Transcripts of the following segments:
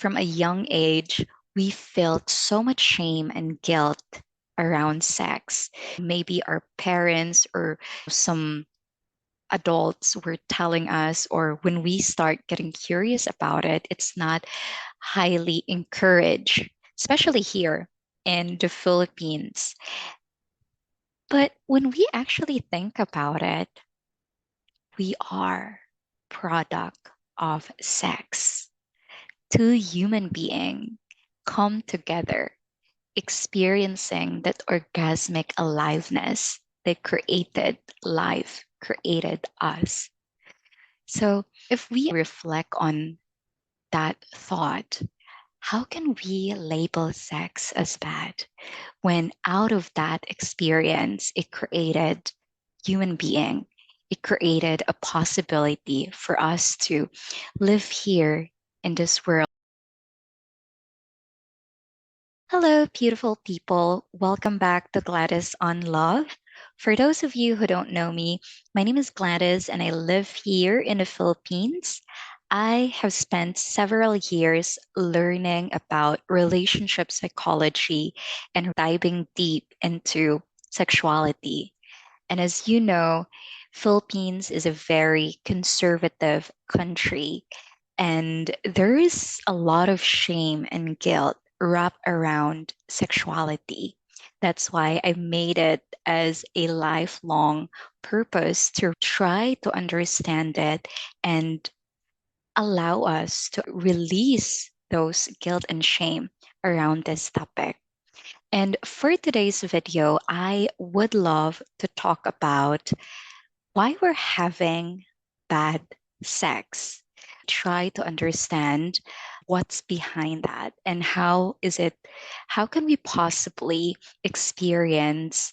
from a young age, we felt so much shame and guilt around sex. Maybe our parents or some adults were telling us, or when we start getting curious about it, it's not highly encouraged, especially here in the Philippines. But when we actually think about it, we are product of sex. Two human beings come together, experiencing that orgasmic aliveness that created life, created us. So if we reflect on that thought, how can we label sex as bad when out of that experience it created human being? It created a possibility for us to live here in this world. Hello, beautiful people. Welcome back to Gladys on Love. For those of you who don't know me, my name is Gladys and I live here in the Philippines. I have spent several years learning about relationship psychology and diving deep into sexuality. And as you know, Philippines is a very conservative country and there is a lot of shame and guilt wrapped around sexuality. That's why I made it as a lifelong purpose to try to understand it and allow us to release those guilt and shame around this topic. And for today's video, I would love to talk about why we're having bad sex. Try to understand what's behind that and how can we possibly experience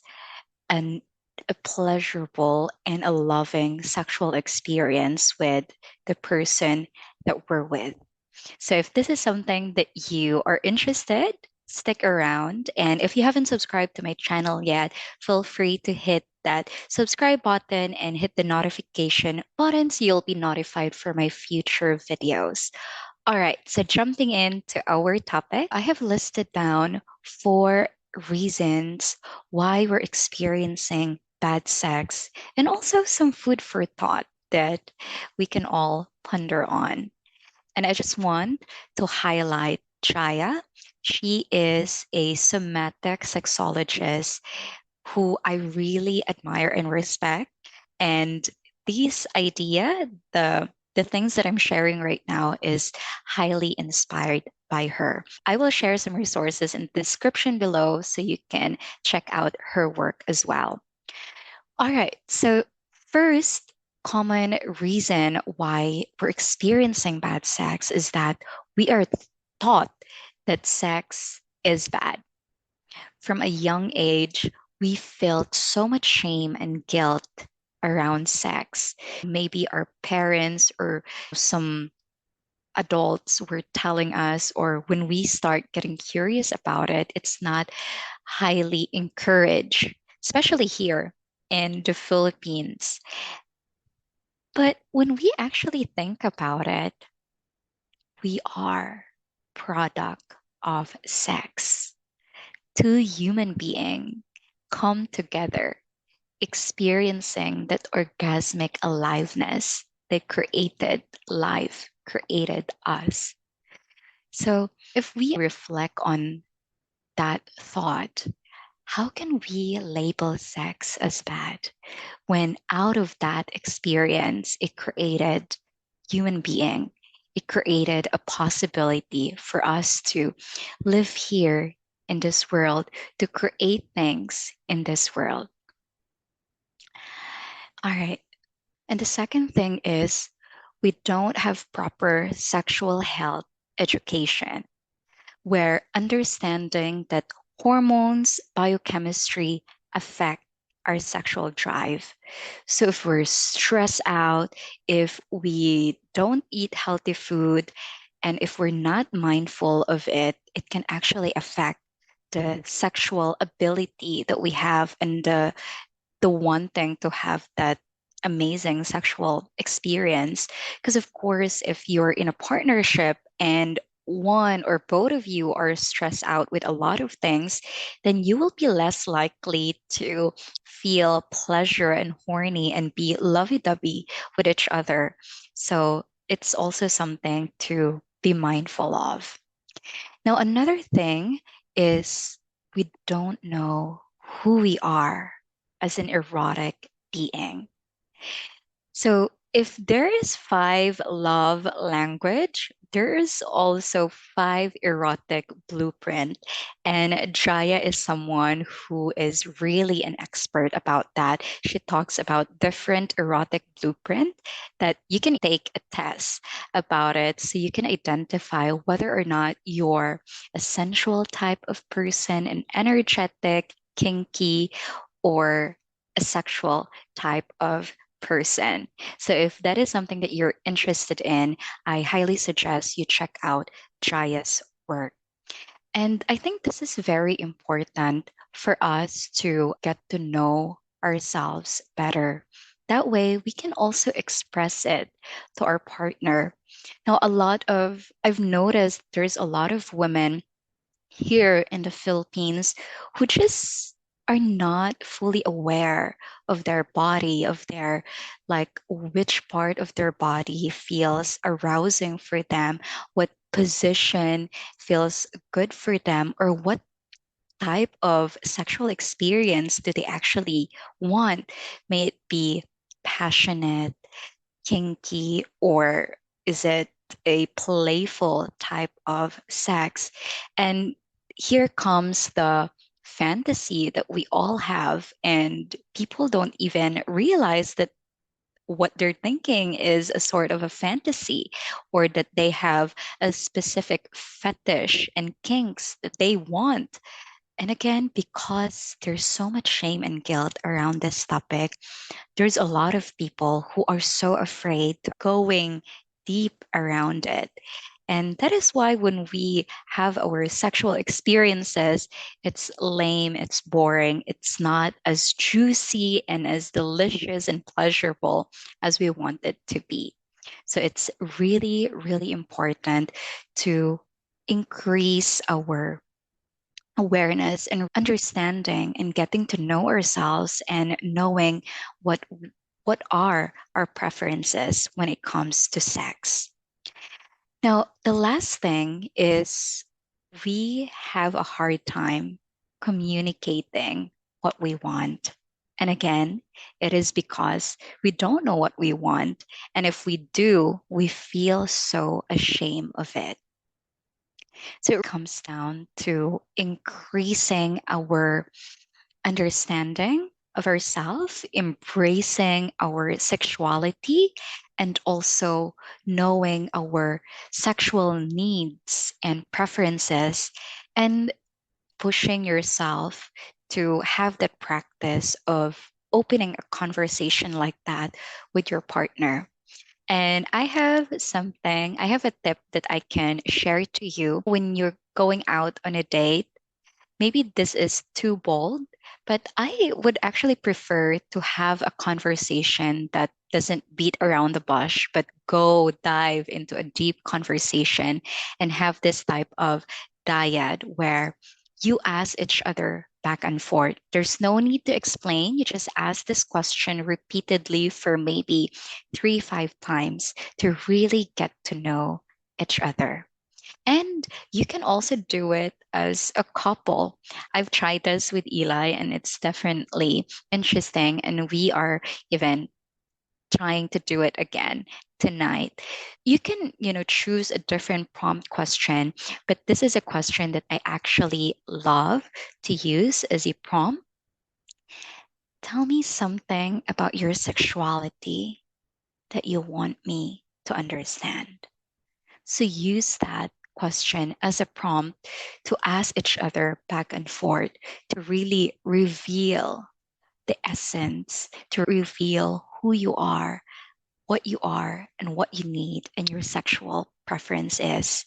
an a pleasurable and a loving sexual experience with the person that we're with. So if this is something that you are interested, stick around. And if you haven't subscribed to my channel yet, feel free to hit that subscribe button and hit the notification button so you'll be notified for my future videos. All right, so jumping into our topic, I have listed down 4 reasons why we're experiencing bad sex and also some food for thought that we can all ponder on. And I just want to highlight Jaya. She is a somatic sexologist who I really admire and respect. And this idea, the things that I'm sharing right now is highly inspired by her. I will share some resources in the description below so you can check out her work as well. All right. So, first common reason why we're experiencing bad sex is that we are taught that sex is bad. From a young age, we felt so much shame and guilt around sex. Maybe our parents or some adults were telling us, or when we start getting curious about it, it's not highly encouraged, especially here in the Philippines. But when we actually think about it, we are product of sex. Two human beings come together, experiencing that orgasmic aliveness that created life, created us. So if we reflect on that thought, how can we label sex as bad when out of that experience it created human being, it created a possibility for us to live here in this world, to create things in this world. All right. And the second thing is we don't have proper sexual health education, where understanding that hormones, biochemistry affect our sexual drive. So if we're stressed out, if we don't eat healthy food, and if we're not mindful of it, it can actually affect the sexual ability that we have and the wanting to have that amazing sexual experience. Because, of course, if you're in a partnership and one or both of you are stressed out with a lot of things, then you will be less likely to feel pleasure and horny and be lovey-dovey with each other. So it's also something to be mindful of. Now, another thing is we don't know who we are as an erotic being. So if there is five love language, there is also five erotic blueprint. And Jaya is someone who is really an expert about that. She talks about different erotic blueprint that you can take a test about it so you can identify whether or not you're a sensual type of person, an energetic, kinky, or a sexual type of person. So if that is something that you're interested in, I highly suggest you check out Jaya's work. And I think this is very important for us to get to know ourselves better. That way, we can also express it to our partner. Now, I've noticed there's a lot of women here in the Philippines who just are not fully aware of their body, of their like which part of their body feels arousing for them, what position feels good for them, or what type of sexual experience do they actually want? May it be passionate, kinky, or is it a playful type of sex? And here comes the fantasy that we all have, and people don't even realize that what they're thinking is a sort of a fantasy, or that they have a specific fetish and kinks that they want. And again, because there's so much shame and guilt around this topic, there's a lot of people who are so afraid to going deep around it. And that is why when we have our sexual experiences, it's lame, it's boring, it's not as juicy and as delicious and pleasurable as we want it to be. So it's really, really important to increase our awareness and understanding and getting to know ourselves and knowing what what are our preferences when it comes to sex. Now, the last thing is we have a hard time communicating what we want. And again, it is because we don't know what we want. And if we do, we feel so ashamed of it. So it comes down to increasing our understanding of ourselves, embracing our sexuality, and also knowing our sexual needs and preferences, and pushing yourself to have that practice of opening a conversation like that with your partner. And I have a tip that I can share to you when you're going out on a date. Maybe this is too bold, but I would actually prefer to have a conversation that doesn't beat around the bush, but go dive into a deep conversation and have this type of dyad where you ask each other back and forth. There's no need to explain. You just ask this question repeatedly for maybe 3, 5 times to really get to know each other. And you can also do it as a couple. I've tried this with Eli, and it's definitely interesting. And we are even trying to do it again tonight. You can, choose a different prompt question, but this is a question that I actually love to use as a prompt. Tell me something about your sexuality that you want me to understand. So use that question as a prompt to ask each other back and forth to really reveal the essence, to reveal who you are, and what you need, and your sexual preference is.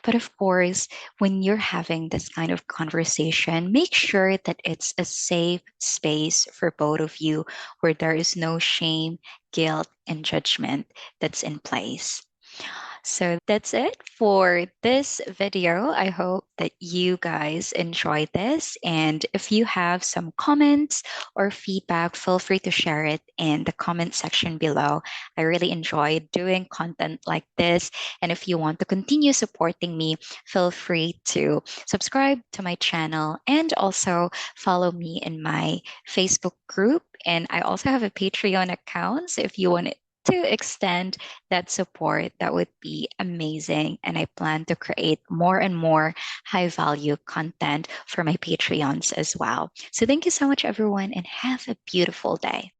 But of course, when you're having this kind of conversation, make sure that it's a safe space for both of you where there is no shame, guilt, and judgment that's in place. So that's it for this video. I hope that you guys enjoyed this. And if you have some comments or feedback, feel free to share it in the comment section below. I really enjoy doing content like this. And if you want to continue supporting me, feel free to subscribe to my channel and also follow me in my Facebook group. And I also have a Patreon account. So if you want to extend that support, that would be amazing. And I plan to create more and more high value content for my Patreons as well. So thank you so much, everyone, and have a beautiful day.